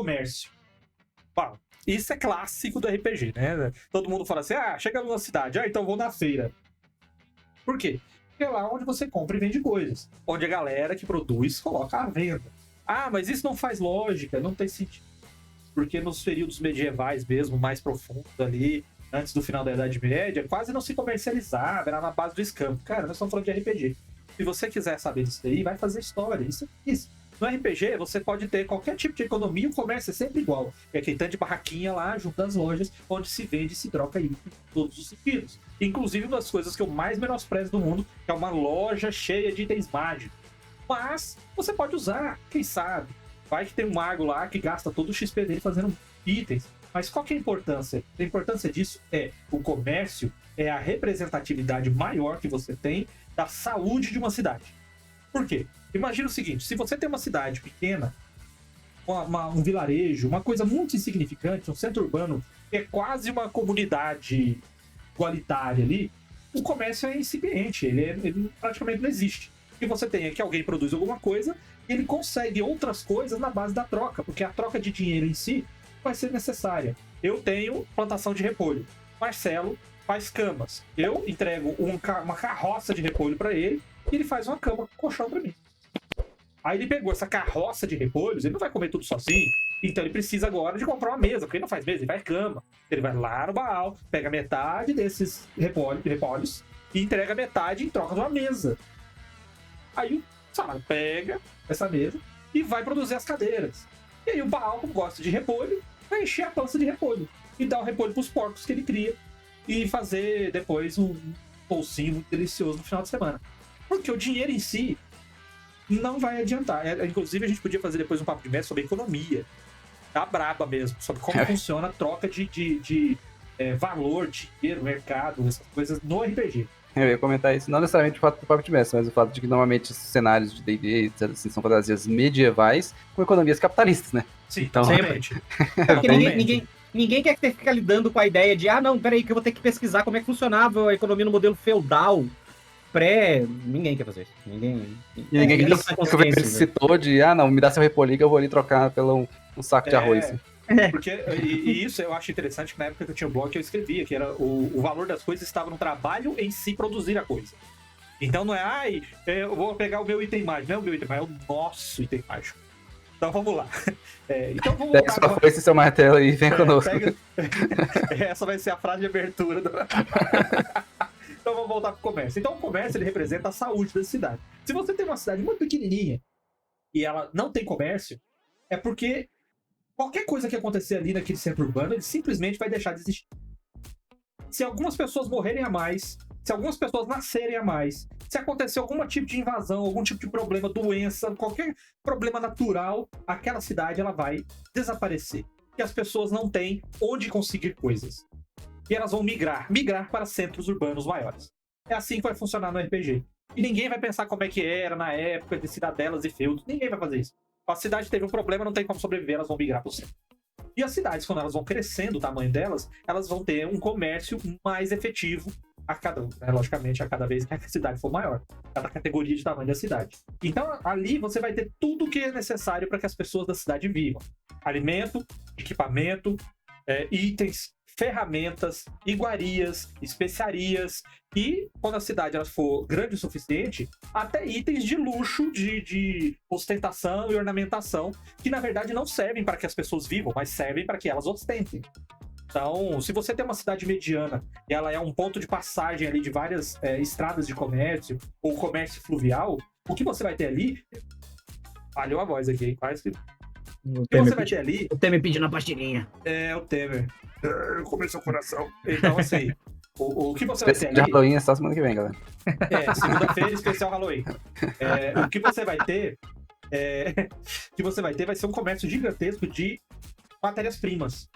comércio. Bom, isso é clássico do RPG, né? Todo mundo fala assim, chega numa cidade, então vou na feira. Por quê? Porque é lá onde você compra e vende coisas. Onde a galera que produz coloca à venda. Mas isso não faz lógica, não tem sentido. Porque nos períodos medievais mesmo, mais profundos ali, antes do final da Idade Média, quase não se comercializava, era na base do escampo. Cara, nós estamos falando de RPG. Se você quiser saber disso daí, vai fazer história. Isso. No RPG, você pode ter qualquer tipo de economia, o comércio é sempre igual. É aquele tanto de barraquinha lá, junto às lojas, onde se vende e se troca item em todos os sentidos. Inclusive, uma das coisas que eu mais menosprezo do mundo é uma loja cheia de itens mágicos. Mas você pode usar, quem sabe? Vai que tem um mago lá que gasta todo o XP dele fazendo itens. Mas qual que é a importância? A importância disso é o comércio, é a representatividade maior que você tem da saúde de uma cidade. Por quê? Imagina o seguinte, se você tem uma cidade pequena, um vilarejo, uma coisa muito insignificante, um centro urbano, que é quase uma comunidade igualitária ali, o comércio é incipiente, ele praticamente não existe. O que você tem é que alguém produz alguma coisa e ele consegue outras coisas na base da troca, porque a troca de dinheiro em si vai ser necessária. Eu tenho plantação de repolho. Marcelo faz camas. Eu entrego uma carroça de repolho para ele e ele faz uma cama com colchão para mim. Aí ele pegou essa carroça de repolhos, ele não vai comer tudo sozinho, então ele precisa agora de comprar uma mesa, porque ele não faz mesa, ele faz cama. Ele vai lá no Baal, pega metade desses repolhos e entrega metade em troca de uma mesa. Aí o Salário pega essa mesa e vai produzir as cadeiras. E aí o Baal, como gosta de repolho, vai encher a pança de repolho e dar o repolho para os porcos que ele cria e fazer depois um bolsinho muito delicioso no final de semana. Porque o dinheiro em si não vai adiantar. Inclusive, a gente podia fazer depois um papo de mestre sobre economia. Tá braba mesmo. Sobre como funciona a troca de valor, dinheiro, mercado, essas coisas no RPG. Eu ia comentar isso, não necessariamente o fato do papo de mestre, mas o fato de que normalmente os cenários de D&D assim, são fantasias medievais com economias capitalistas, né? Sim, então, sempre. Porque ninguém quer ficar lidando com a ideia de não, peraí, que eu vou ter que pesquisar como é que funcionava a economia no modelo feudal. Ninguém quer fazer isso. Ninguém que citou de, não, me dá seu repolho que eu vou ali trocar pelo um saco de arroz. Porque, e isso eu acho interessante, que na época que eu tinha o blog eu escrevia, que era o valor das coisas estava no trabalho em si produzir a coisa. Então não é, eu vou pegar o meu item mágico, não é o meu item mágico, é o nosso item mágico. Então vamos lá. Então vamos pega sua foice e seu martelo e vem conosco. Essa vai ser a frase de abertura do... Então vamos voltar pro comércio. Então o comércio, ele representa a saúde da cidade. Se você tem uma cidade muito pequenininha e ela não tem comércio, é porque qualquer coisa que acontecer ali naquele centro urbano, ele simplesmente vai deixar de existir. Se algumas pessoas morrerem a mais, se algumas pessoas nascerem a mais, se acontecer algum tipo de invasão, algum tipo de problema, doença, qualquer problema natural, aquela cidade ela vai desaparecer. E as pessoas não têm onde conseguir coisas. E elas vão migrar para centros urbanos maiores. É assim que vai funcionar no RPG. E ninguém vai pensar como é que era na época de cidadelas e feudos. Ninguém vai fazer isso. A cidade teve um problema, não tem como sobreviver, elas vão migrar para o centro. E as cidades, quando elas vão crescendo o tamanho delas, elas vão ter um comércio mais efetivo logicamente, a cada vez que a cidade for maior. Cada categoria de tamanho da cidade. Então, ali você vai ter tudo o que é necessário para que as pessoas da cidade vivam. Alimento, equipamento, itens, ferramentas, iguarias, especiarias e, quando a cidade ela for grande o suficiente, até itens de luxo, de ostentação e ornamentação, que na verdade não servem para que as pessoas vivam, mas servem para que elas ostentem. Então, se você tem uma cidade mediana e ela é um ponto de passagem ali de várias estradas de comércio ou comércio fluvial, o que você vai ter ali... Falhou a voz aqui, hein? Quase que... O que você vai ter ali... O Temer pedindo a pastilhinha. O Temer. Começou o coração. Então, assim, o que você vai ter ali... de Halloween é só semana que vem, galera. Segunda-feira, especial Halloween. O que você vai ter... vai ser um comércio gigantesco de matérias-primas.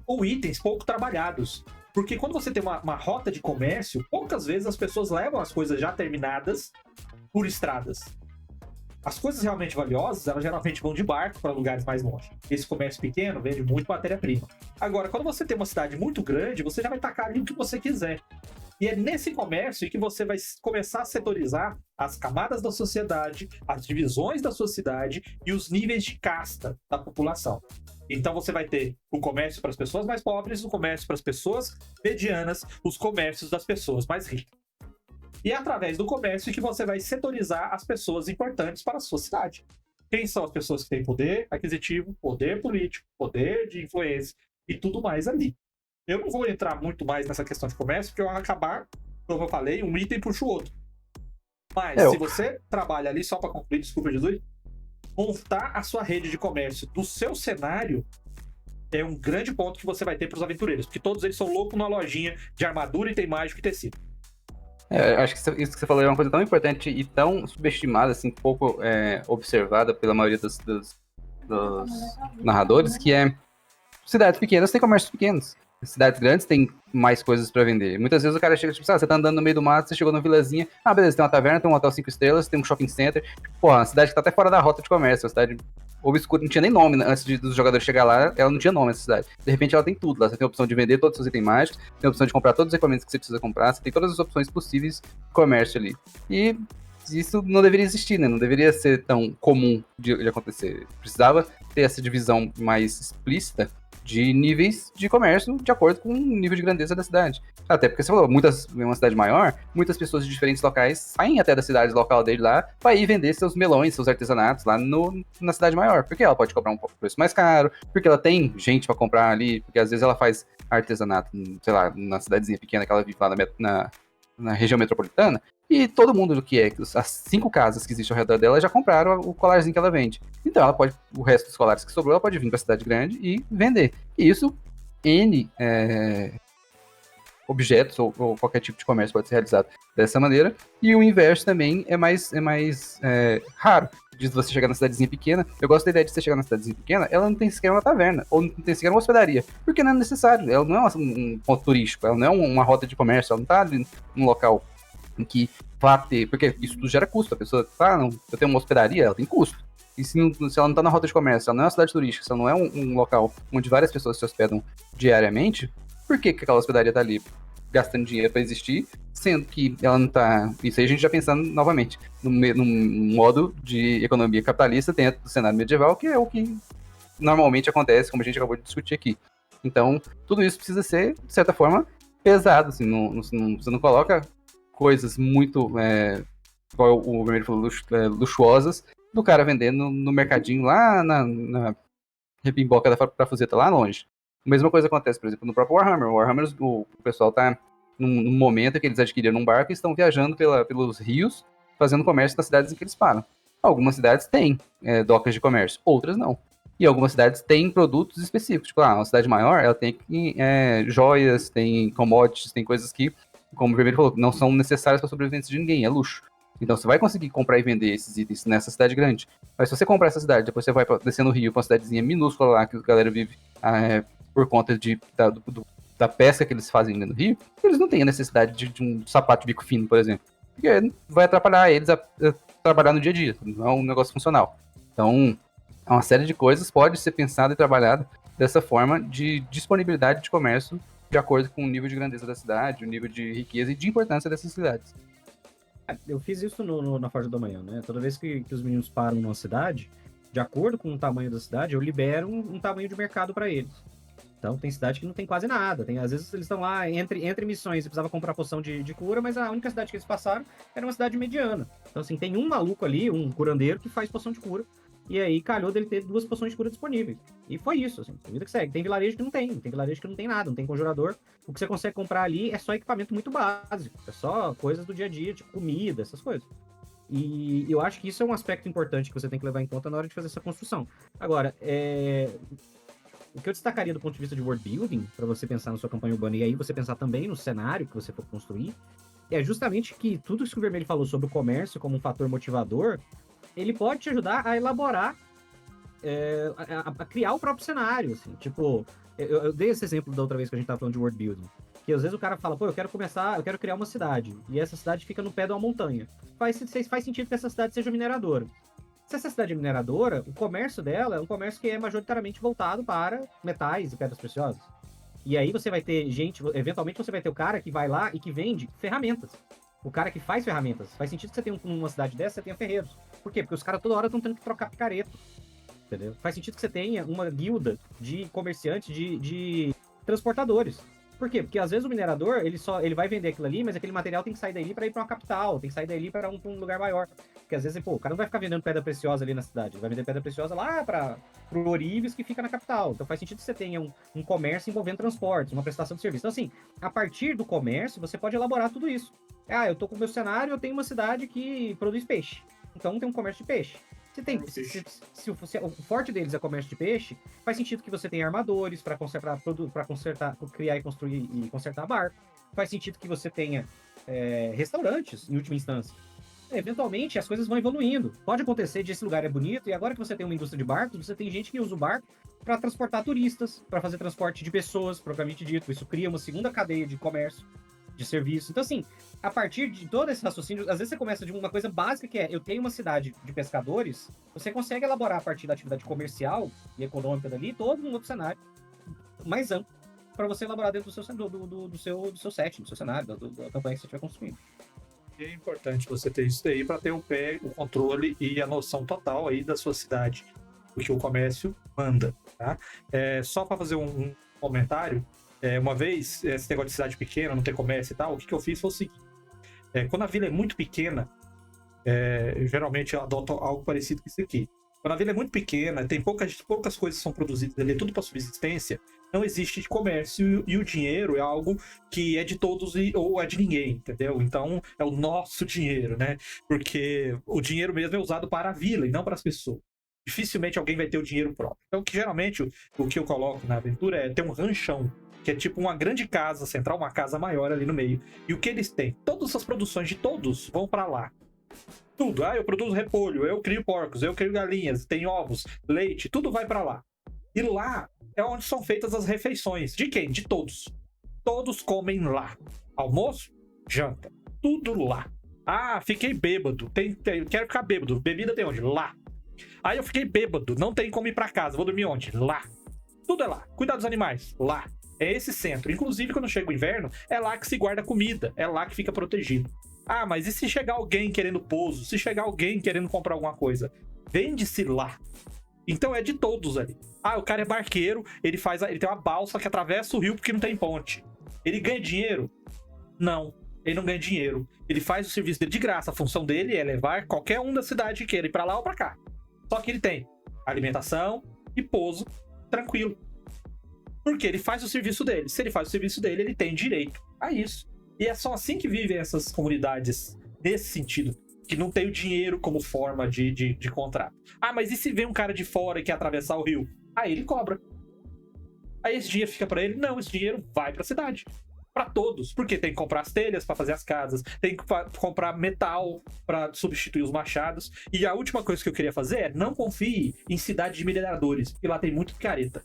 Ou itens pouco trabalhados. Porque quando você tem uma rota de comércio, poucas vezes as pessoas levam as coisas já terminadas por estradas. As coisas realmente valiosas, elas geralmente vão de barco para lugares mais longe. Esse comércio pequeno vende muito matéria-prima. Agora, quando você tem uma cidade muito grande, você já vai tacar ali o que você quiser. E é nesse comércio que você vai começar a setorizar as camadas da sociedade, as divisões da sua cidade e os níveis de casta da população. Então você vai ter o comércio para as pessoas mais pobres, o comércio para as pessoas medianas, os comércios das pessoas mais ricas. E é através do comércio que você vai setorizar as pessoas importantes para a sua cidade. Quem são as pessoas que têm poder aquisitivo, poder político, poder de influência e tudo mais ali. Eu não vou entrar muito mais nessa questão de comércio, porque eu vou acabar, como eu falei, um item puxa o outro. Mas se você trabalha ali, só para concluir, desculpa, Jesus, montar a sua rede de comércio do seu cenário é um grande ponto que você vai ter para os aventureiros, porque todos eles são loucos numa lojinha de armadura, item mágico e tecido. Acho que isso que você falou é uma coisa tão importante e tão subestimada, assim, pouco observada pela maioria dos narradores, que é cidades pequenas têm comércios pequenos. Cidades grandes têm mais coisas pra vender. Muitas vezes o cara chega, tipo, você tá andando no meio do mato, você chegou numa vilazinha, beleza, tem uma taverna, tem um hotel 5 estrelas, tem um shopping center. Porra, uma cidade que tá até fora da rota de comércio, uma cidade obscura, não tinha nem nome, né? Antes dos jogadores chegar lá, ela não tinha nome, essa cidade. De repente ela tem tudo lá, você tem a opção de vender todos os seus itens mágicos, tem a opção de comprar todos os equipamentos que você precisa comprar, você tem todas as opções possíveis de comércio ali. E isso não deveria existir, né? Não deveria ser tão comum de acontecer. Precisava ter essa divisão mais explícita de níveis de comércio de acordo com o nível de grandeza da cidade. Até porque você falou, uma cidade maior, muitas pessoas de diferentes locais saem até da cidade local dele lá para ir vender seus melões, seus artesanatos lá na cidade maior. Porque ela pode cobrar um preço mais caro, porque ela tem gente para comprar ali, porque às vezes ela faz artesanato, sei lá, na cidadezinha pequena que ela vive lá na região metropolitana, e todo mundo que as 5 casas que existem ao redor dela já compraram o colarzinho que ela vende. Então ela pode, o resto dos colares que sobrou, ela pode vir para a cidade grande e vender. E isso, N objetos ou qualquer tipo de comércio pode ser realizado dessa maneira. E o inverso também é mais raro. De você chegar na cidadezinha pequena, eu gosto da ideia de você chegar na cidadezinha pequena, ela não tem sequer uma taverna, ou não tem sequer uma hospedaria, porque não é necessário, ela não é um ponto turístico, ela não é uma rota de comércio, ela não tá ali num local em que vá ter, porque isso tudo gera custo, a pessoa, não, eu tenho uma hospedaria, ela tem custo. E se ela não tá na rota de comércio, se ela não é uma cidade turística, se ela não é um local onde várias pessoas se hospedam diariamente, por que aquela hospedaria tá ali gastando dinheiro para existir, sendo que ela não tá... Isso aí a gente já pensando novamente num modo de economia capitalista dentro do cenário medieval, que é o que normalmente acontece, como a gente acabou de discutir aqui. Então, tudo isso precisa ser, de certa forma, pesado, assim, você não coloca coisas muito, igual o Vermelho falou, luxuosas, do cara vendendo no mercadinho lá na repimboca da Parafuseta, lá longe. A mesma coisa acontece, por exemplo, no próprio Warhammer. O Warhammer, o pessoal tá num momento que eles adquiriram um barco e estão viajando pelos rios, fazendo comércio nas cidades em que eles param. Algumas cidades têm docas de comércio, outras não. E algumas cidades têm produtos específicos. Tipo, uma cidade maior, ela tem joias, tem commodities, tem coisas que, como o Vermelho falou, não são necessárias para a sobrevivência de ninguém, é luxo. Então você vai conseguir comprar e vender esses itens nessa cidade grande. Mas se você comprar essa cidade, depois você vai descer no rio, pra uma cidadezinha minúscula lá, que a galera vive por conta da pesca que eles fazem no rio, eles não têm a necessidade de um sapato de bico fino, por exemplo. Porque vai atrapalhar eles a trabalhar no dia a dia, não é um negócio funcional. Então, uma série de coisas pode ser pensada e trabalhada dessa forma de disponibilidade de comércio de acordo com o nível de grandeza da cidade, o nível de riqueza e de importância dessas cidades. Eu fiz isso na Forja do Amanhã, né? Toda vez que os meninos param numa cidade, de acordo com o tamanho da cidade, eu libero um tamanho de mercado para eles. Então, tem cidade que não tem quase nada. Às vezes eles estão lá entre missões, você precisava comprar poção de cura, mas a única cidade que eles passaram era uma cidade mediana. Então, assim, tem um maluco ali, um curandeiro, que faz poção de cura. E aí, calhou dele ter 2 poções de cura disponíveis. E foi isso, assim, a vida que segue. Tem vilarejo que não tem vilarejo que não tem nada, não tem conjurador. O que você consegue comprar ali é só equipamento muito básico. É só coisas do dia a dia, tipo comida, essas coisas. E eu acho que isso é um aspecto importante que você tem que levar em conta na hora de fazer essa construção. Agora, o que eu destacaria do ponto de vista de world building, para você pensar na sua campanha urbana e aí você pensar também no cenário que você for construir, é justamente que tudo isso que o Vermelho falou sobre o comércio como um fator motivador, ele pode te ajudar a elaborar, a criar o próprio cenário, assim. Tipo, eu dei esse exemplo da outra vez que a gente tava falando de world building, que às vezes o cara fala, eu quero criar uma cidade, e essa cidade fica no pé de uma montanha. Faz sentido que essa cidade seja mineradora. Se essa cidade é mineradora, o comércio dela é um comércio que é majoritariamente voltado para metais e pedras preciosas. E aí você vai ter eventualmente você vai ter o cara que vai lá e que vende ferramentas. O cara que faz ferramentas. Faz sentido que você tenha uma cidade dessa, você tenha ferreiros. Por quê? Porque os caras toda hora estão tendo que trocar picareta. entendeu? Faz sentido que você tenha uma guilda de comerciantes, de transportadores. Por quê? Porque às vezes o minerador, ele vai vender aquilo ali, mas aquele material tem que sair dali para ir para uma capital, tem que sair dali para um lugar maior. Porque às vezes, pô, o cara não vai ficar vendendo pedra preciosa ali na cidade, ele vai vender pedra preciosa lá pro Orives, que fica na capital. Então faz sentido que você tenha um comércio envolvendo transportes, uma prestação de serviço. Então assim, a partir do comércio, você pode elaborar tudo isso. Eu tô com o meu cenário, eu tenho uma cidade que produz peixe. Então tem um comércio de peixe. Se o forte deles é comércio de peixe, faz sentido que você tenha armadores para consertar, criar e construir e consertar barco. Faz sentido que você tenha restaurantes, em última instância. Eventualmente, as coisas vão evoluindo. Pode acontecer de esse lugar é bonito, e agora que você tem uma indústria de barcos, você tem gente que usa o barco para transportar turistas, para fazer transporte de pessoas, propriamente dito. Isso cria uma segunda cadeia de comércio, de serviço. Então, assim, a partir de todo esse raciocínio, às vezes você começa de uma coisa básica, que é, eu tenho uma cidade de pescadores, você consegue elaborar a partir da atividade comercial e econômica dali, todo um outro cenário mais amplo, para você elaborar dentro do seu set, do seu cenário, da campanha que você estiver construindo. É importante você ter isso aí para ter o controle e a noção total aí da sua cidade, do que o comércio manda, tá? Só para fazer um comentário, uma vez, esse negócio de cidade pequena, não ter comércio e tal, o que eu fiz foi o seguinte: quando a vila é muito pequena, eu geralmente adoto algo parecido com isso aqui. Quando a vila é muito pequena, tem poucas coisas que são produzidas ali, tudo para subsistência, não existe comércio, e o dinheiro é algo que é de todos ou é de ninguém, entendeu? Então é o nosso dinheiro, né? Porque o dinheiro mesmo é usado para a vila e não para as pessoas. Dificilmente alguém vai ter o dinheiro próprio. Então, geralmente, o que eu coloco na aventura é ter um ranchão, que é tipo uma grande casa central, uma casa maior ali no meio. E o que eles têm? Todas as produções de todos vão para lá. Tudo. Eu produzo repolho, eu crio porcos, eu crio galinhas, tem ovos, leite, tudo vai para lá. E lá é onde são feitas as refeições. De quem? De todos. Todos comem lá. Almoço, janta, tudo lá. Fiquei bêbado, quero ficar bêbado. Bebida tem onde? Lá. Eu fiquei bêbado, não tem como ir para casa, vou dormir onde? Lá. Tudo é lá. Cuidar dos animais? Lá. É esse centro. Inclusive, quando chega o inverno, é lá que se guarda comida. É lá que fica protegido. Mas e se chegar alguém querendo pouso? Se chegar alguém querendo comprar alguma coisa? Vende-se lá. Então é de todos ali. O cara é barqueiro, ele tem uma balsa que atravessa o rio porque não tem ponte. Ele ganha dinheiro? Não. Ele não ganha dinheiro. Ele faz o serviço dele de graça. A função dele é levar qualquer um da cidade que queira ir pra lá ou pra cá. Só que ele tem alimentação e pouso tranquilo. Porque ele faz o serviço dele. Se ele faz o serviço dele, ele tem direito a isso. E é só assim que vivem essas comunidades, nesse sentido, que não tem o dinheiro como forma de contrato. Mas e se vem um cara de fora e quer atravessar o rio? Aí ele cobra. Aí esse dinheiro fica pra ele? Não, esse dinheiro vai pra cidade. Pra todos. Porque tem que comprar as telhas pra fazer as casas, tem que comprar metal pra substituir os machados. E a última coisa que eu queria fazer é: não confie em cidade de mineradores, porque lá tem muito picareta.